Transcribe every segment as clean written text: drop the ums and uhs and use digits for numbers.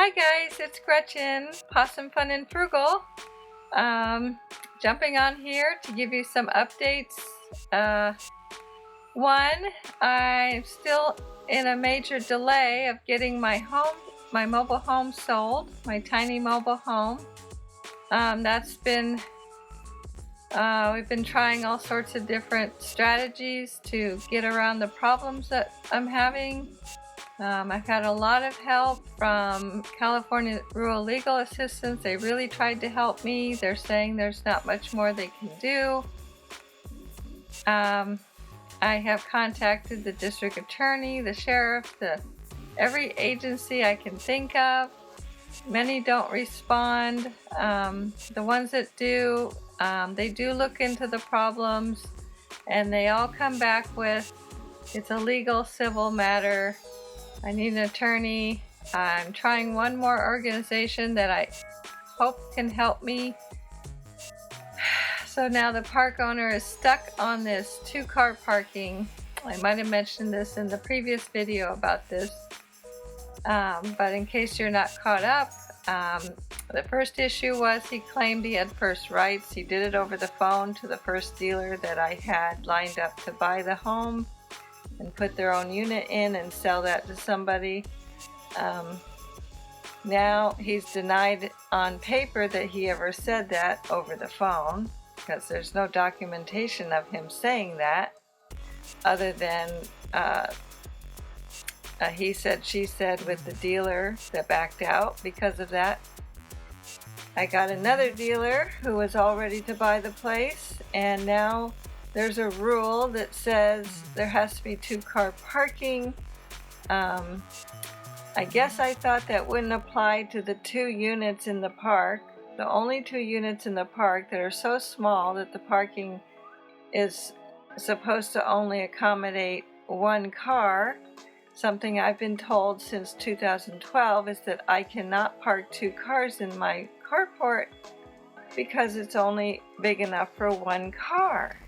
Hi guys, it's Gretchen, Pawsom Fun and Frugal. Jumping on here to give you some updates. One, I'm still in a major delay of getting my mobile home sold, my tiny mobile home. We've been trying all sorts of different strategies to get around the problems that I'm having. I've had a lot of help from California Rural Legal Assistance. They really tried to help me. They're saying there's not much more they can do. I have contacted the district attorney, the sheriff, every agency I can think of. Many don't respond. The ones that do, they do look into the problems, and they all come back with, it's a legal civil matter. I need an attorney. I'm trying one more organization that I hope can help me. So now the park owner is stuck on this 2-car parking. I might have mentioned this in the previous video about this. But in case you're not caught up, the first issue was he claimed he had first rights. He did it over the phone to the first dealer that I had lined up to buy the home and put their own unit in and sell that to somebody. Now he's denied on paper that he ever said that over the phone, because there's no documentation of him saying that, other than he said, she said with the dealer that backed out because of that. I got another dealer who was all ready to buy the place, and now there's a rule that says there has to be 2-car parking. I guess I thought that wouldn't apply to the 2 units in the park. The only 2 units in the park that are so small that the parking is supposed to only accommodate 1 car. Something I've been told since 2012 is that I cannot park 2 cars in my carport because it's only big enough for 1 car.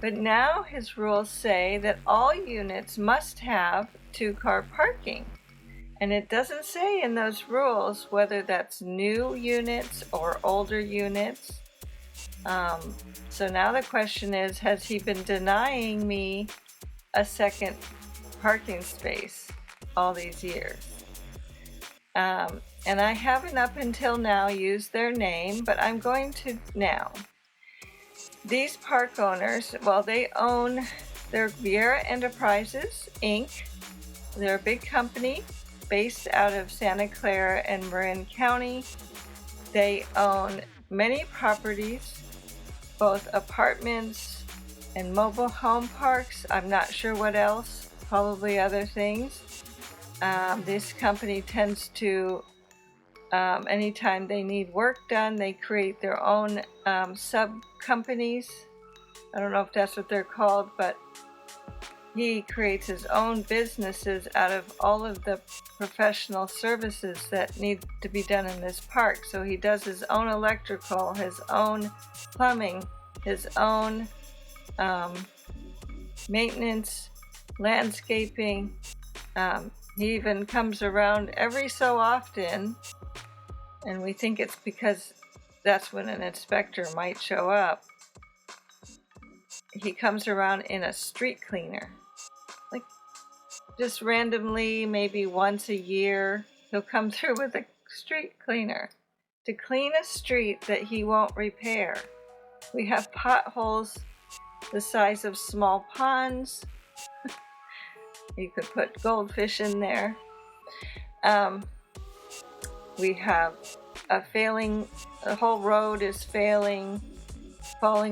But now his rules say that all units must have 2-car parking. And it doesn't say in those rules whether that's new units or older units. So now the question is, has he been denying me a second parking space all these years? And I haven't up until now used their name, but I'm going to now. These park owners, well, they're Viera Enterprises, Inc. They're a big company based out of Santa Clara and Marin County. They own many properties, both apartments and mobile home parks. I'm not sure what else, probably other things. This company tends to, anytime they need work done, they create their own sub-companies. I don't know if that's what they're called, but he creates his own businesses out of all of the professional services that need to be done in this park. So he does his own electrical, his own plumbing, his own maintenance, landscaping. He even comes around every so often, and we think it's because that's when an inspector might show up. He comes around in a street cleaner. Like, just randomly, maybe once a year, he'll come through with a street cleaner to clean a street that he won't repair. We have potholes the size of small ponds. You could put goldfish in there. We have the whole road is falling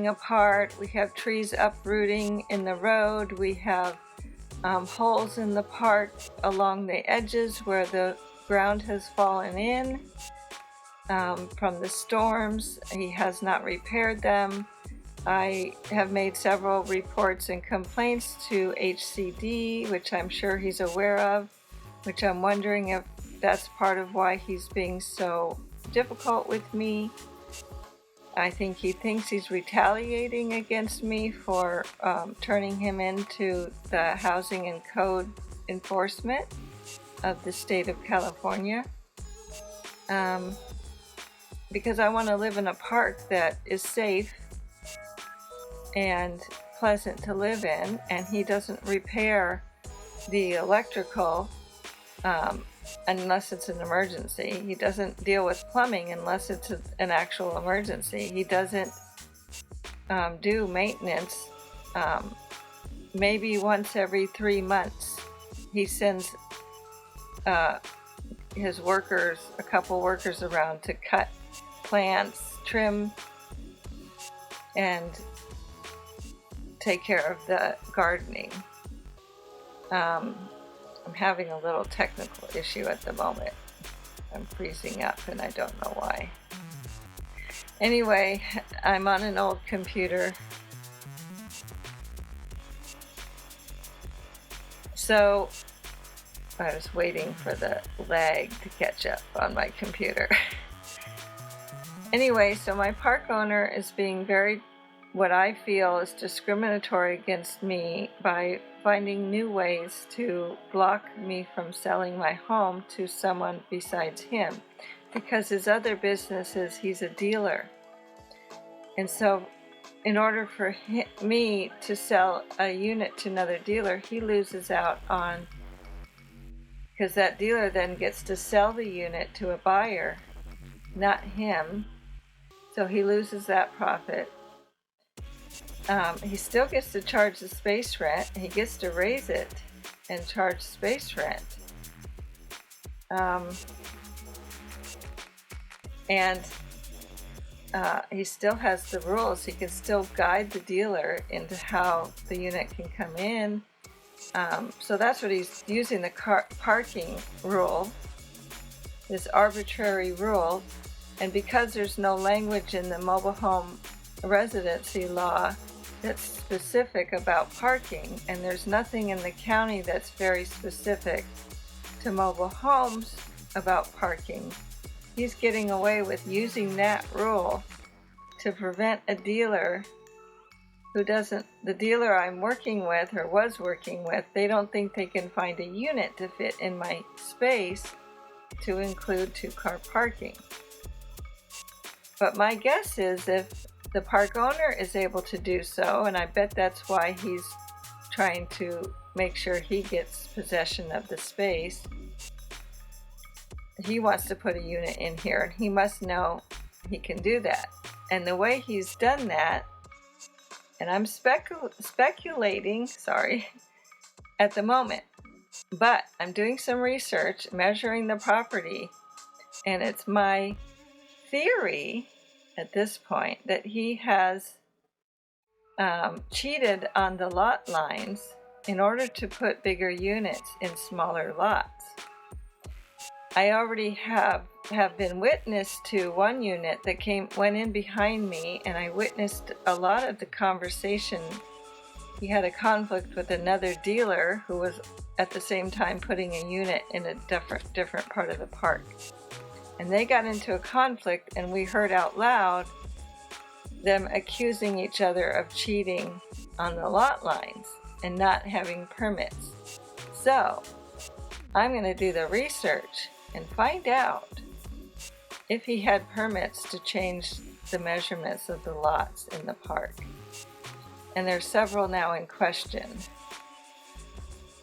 apart. We have trees uprooting in the road. We have holes in the park along the edges where the ground has fallen in from the storms. He has not repaired them. I have made several reports and complaints to HCD, which I'm sure he's aware of, which I'm wondering if that's part of why he's being so difficult with me. I think he thinks he's retaliating against me for turning him into the Housing and Code Enforcement of the state of California. because I want to live in a park that is safe and pleasant to live in, and he doesn't repair the electrical unless it's an emergency. He doesn't deal with plumbing unless it's an actual emergency. He doesn't do maintenance. Maybe once every 3 months he sends his workers, a couple workers around to cut plants, trim, and take care of the gardening. I'm having a little technical issue at the moment. I'm freezing up and I don't know why. Anyway, I'm on an old computer. So I was waiting for the lag to catch up on my computer. Anyway, so my park owner is being very, what I feel is discriminatory against me by finding new ways to block me from selling my home to someone besides him, because his other business is he's a dealer. And so in order for me to sell a unit to another dealer, he loses out on, because that dealer then gets to sell the unit to a buyer, not him. So he loses that profit. He still gets to charge the space rent. He gets to raise it and charge space rent. And he still has the rules. He can still guide the dealer into how the unit can come in. So that's what he's using, the parking rule, this arbitrary rule. And because there's no language in the mobile home residency law that's specific about parking, and there's nothing in the county that's very specific to mobile homes about parking, he's getting away with using that rule to prevent a dealer who doesn't, the dealer I'm working with or was working with, they don't think they can find a unit to fit in my space to include 2-car parking. But my guess is if the park owner is able to do so, and I bet that's why he's trying to make sure he gets possession of the space, he wants to put a unit in here, and he must know he can do that. And the way he's done that, and I'm speculating, at the moment, but I'm doing some research, measuring the property, and it's my theory at this point that he has cheated on the lot lines in order to put bigger units in smaller lots. I already have been witness to one unit that went in behind me, and I witnessed a lot of the conversation. He had a conflict with another dealer who was at the same time putting a unit in a different part of the park. And they got into a conflict, and we heard out loud them accusing each other of cheating on the lot lines and not having permits. So I'm going to do the research and find out if he had permits to change the measurements of the lots in the park. And there's several now in question.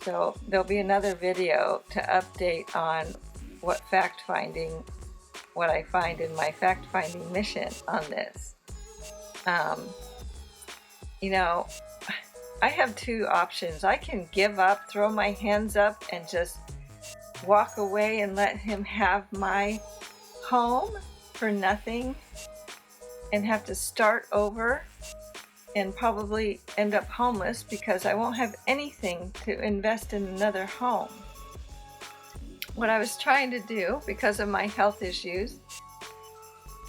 So there'll be another video to update on what I find in my fact-finding mission on this. I have 2 options. I can give up, throw my hands up, and just walk away and let him have my home for nothing and have to start over and probably end up homeless because I won't have anything to invest in another home. What I was trying to do, because of my health issues,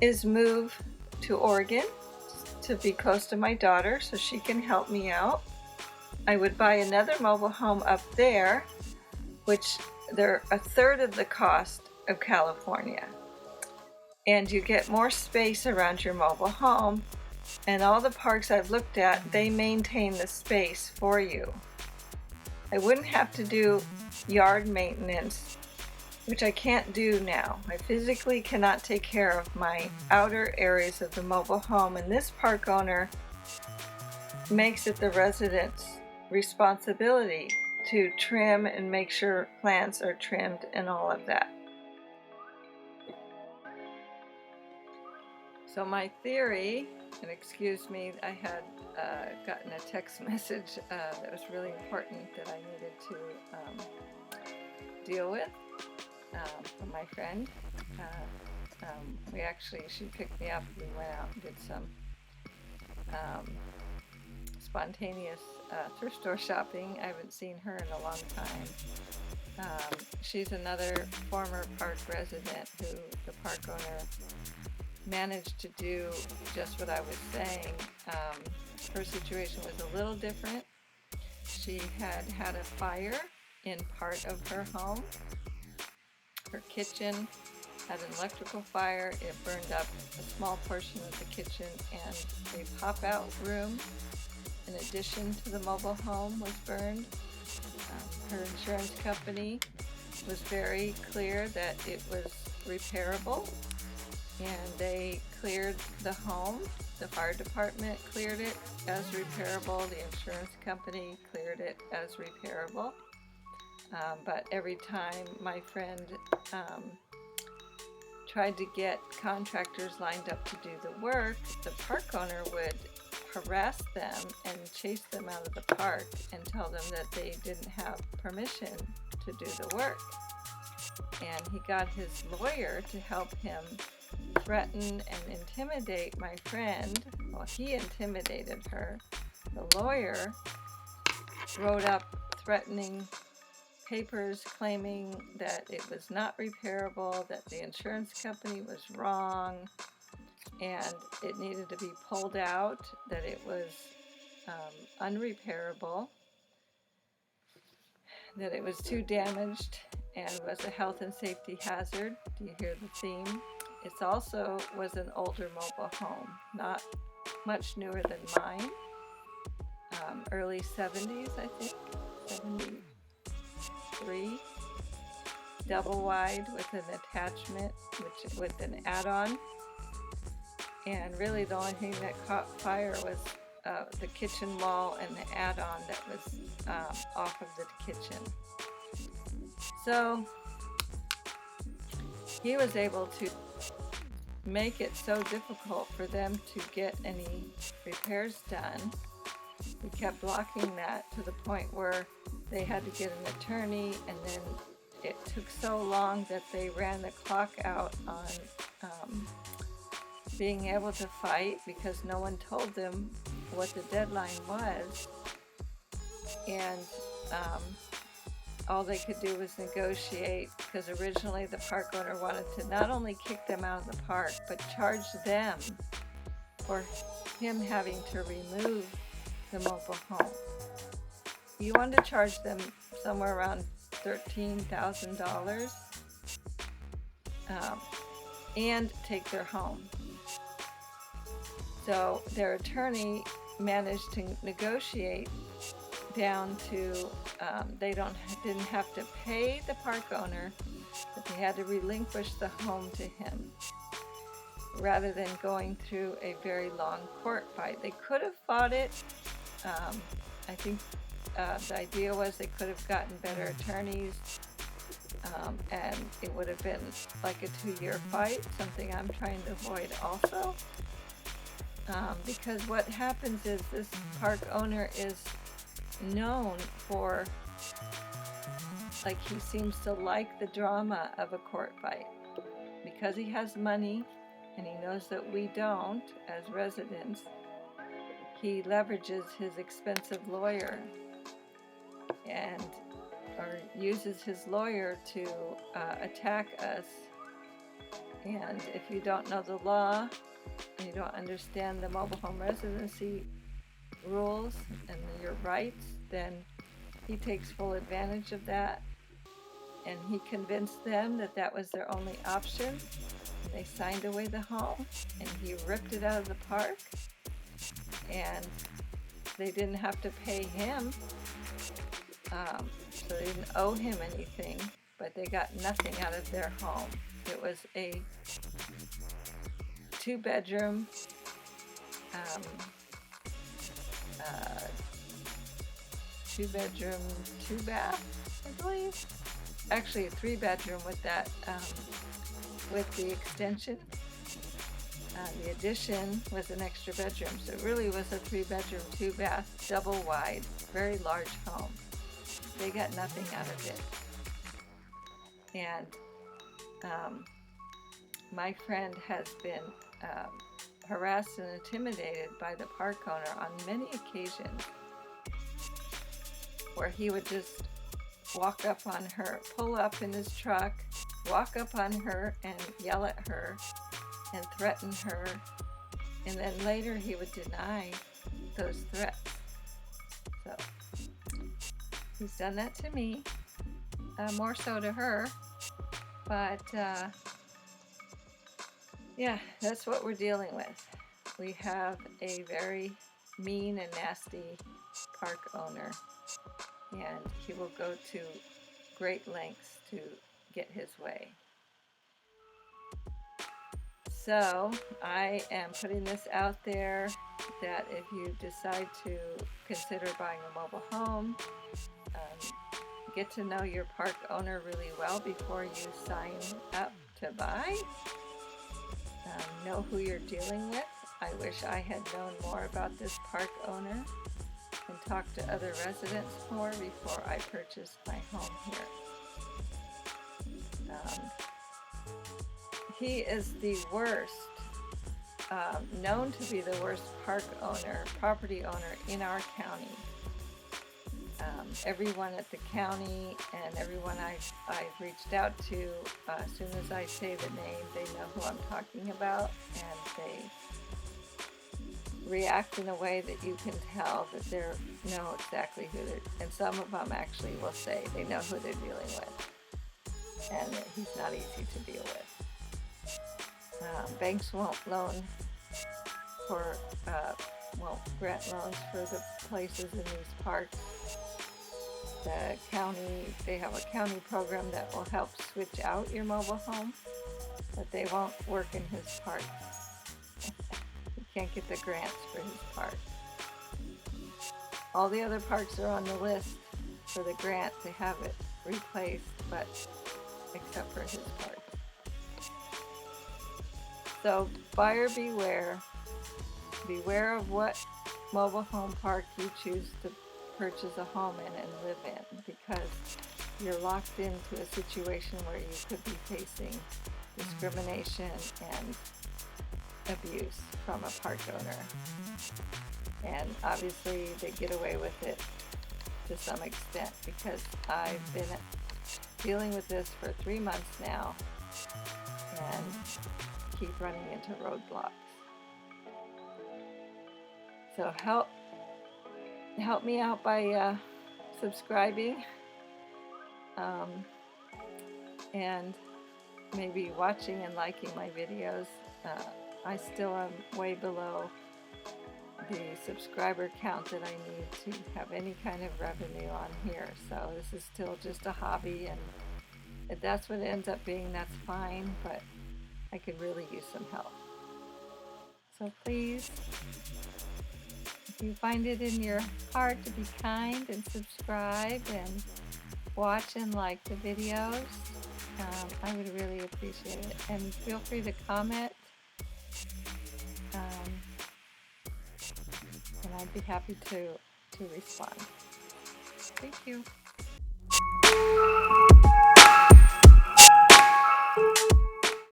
is move to Oregon to be close to my daughter so she can help me out. I would buy another mobile home up there, which they're 1/3 of the cost of California. And you get more space around your mobile home, and all the parks I've looked at, they maintain the space for you. I wouldn't have to do yard maintenance. which I can't do now. I physically cannot take care of my outer areas of the mobile home, and this park owner makes it the residents' responsibility to trim and make sure plants are trimmed and all of that. So my theory, and excuse me, I had gotten a text message that was really important that I needed to deal with from my friend. She picked me up, we went out and did some spontaneous thrift store shopping. I haven't seen her in a long time. She's another former park resident who the park owner managed to do just what I was saying. Her situation was a little different. She had a fire in part of her home. Her kitchen had an electrical fire. It burned up a small portion of the kitchen, and a pop-out room in addition to the mobile home was burned. Her insurance company was very clear that it was repairable, and they cleared the home. The fire department cleared it as repairable. The insurance company cleared it as repairable. But every time my friend tried to get contractors lined up to do the work, the park owner would harass them and chase them out of the park and tell them that they didn't have permission to do the work. And he got his lawyer to help him threaten and intimidate my friend. Well, he intimidated her. The lawyer wrote up threatening papers claiming that it was not repairable, that the insurance company was wrong, and it needed to be pulled out, that it was unrepairable, that it was too damaged and was a health and safety hazard. Do you hear the theme? It also was an older mobile home, not much newer than mine, early 70s, I think, 73, double wide with an attachment, with an add-on. And really the only thing that caught fire was the kitchen wall and the add-on that was off of the kitchen. So he was able to make it so difficult for them to get any repairs done. We kept blocking that to the point where they had to get an attorney, and then it took so long that they ran the clock out on being able to fight because no one told them what the deadline was. And all they could do was negotiate, because originally the park owner wanted to not only kick them out of the park, but charge them for him having to remove the mobile home. He wanted to charge them somewhere around $13,000 and take their home. So their attorney managed to negotiate down to they didn't have to pay the park owner, but they had to relinquish the home to him rather than going through a very long court fight. They could have fought it. I think the idea was they could have gotten better attorneys, and it would have been like a 2-year fight, something I'm trying to avoid also. Because what happens is this park owner is known for, like, he seems to like the drama of a court fight. Because he has money and he knows that we don't as residents, he leverages his expensive lawyer or uses his lawyer to attack us. And if you don't know the law and you don't understand the mobile home residency rules and your rights, then he takes full advantage of that. And he convinced them that that was their only option. They signed away the home, and he ripped it out of the park, and they didn't have to pay him, so they didn't owe him anything, but they got nothing out of their home. It was a 2-bedroom, uh, 2-bedroom, 2-bath, I believe. Actually, a 3-bedroom with that, with the extension. The addition was an extra bedroom, so it really was a 3-bedroom, 2-bath, double wide, very large home. They got nothing out of it. And my friend has been harassed and intimidated by the park owner on many occasions, where he would just walk up on her, pull up in his truck, walk up on her and yell at her and threaten her, and then later he would deny those threats. So he's done that to me, more so to her, but yeah, that's what we're dealing with. We have a very mean and nasty park owner, and he will go to great lengths to get his way. So I am putting this out there that if you decide to consider buying a mobile home, get to know your park owner really well before you sign up to buy. Know who you're dealing with. I wish I had known more about this park owner and talked to other residents more before I purchased my home here. He is the worst, known to be the worst property owner in our county. Everyone at the county and everyone I've reached out to, as soon as I say the name, they know who I'm talking about, and they react in a way that you can tell that they know exactly who they're, and some of them actually will say they know who they're dealing with, and that he's not easy to deal with. Banks won't grant loans for the places in these parks. The county, they have a county program that will help switch out your mobile home, but they won't work in his park. You can't get the grants for his park. All the other parks are on the list for the grant to have it replaced, but except for his park. So buyer beware. Beware of what mobile home park you choose to purchase a home in and live in, because you're locked into a situation where you could be facing discrimination and abuse from a park owner. And obviously they get away with it to some extent, because I've been dealing with this for 3 months now and keep running into roadblocks. So help me out by subscribing and maybe watching and liking my videos. I still am way below the subscriber count that I need to have any kind of revenue on here. So this is still just a hobby, and if that's what it ends up being, that's fine, but I could really use some help. So please, if you find it in your heart to be kind and subscribe and watch and like the videos, I would really appreciate it. And feel free to comment, and I'd be happy to respond. Thank you.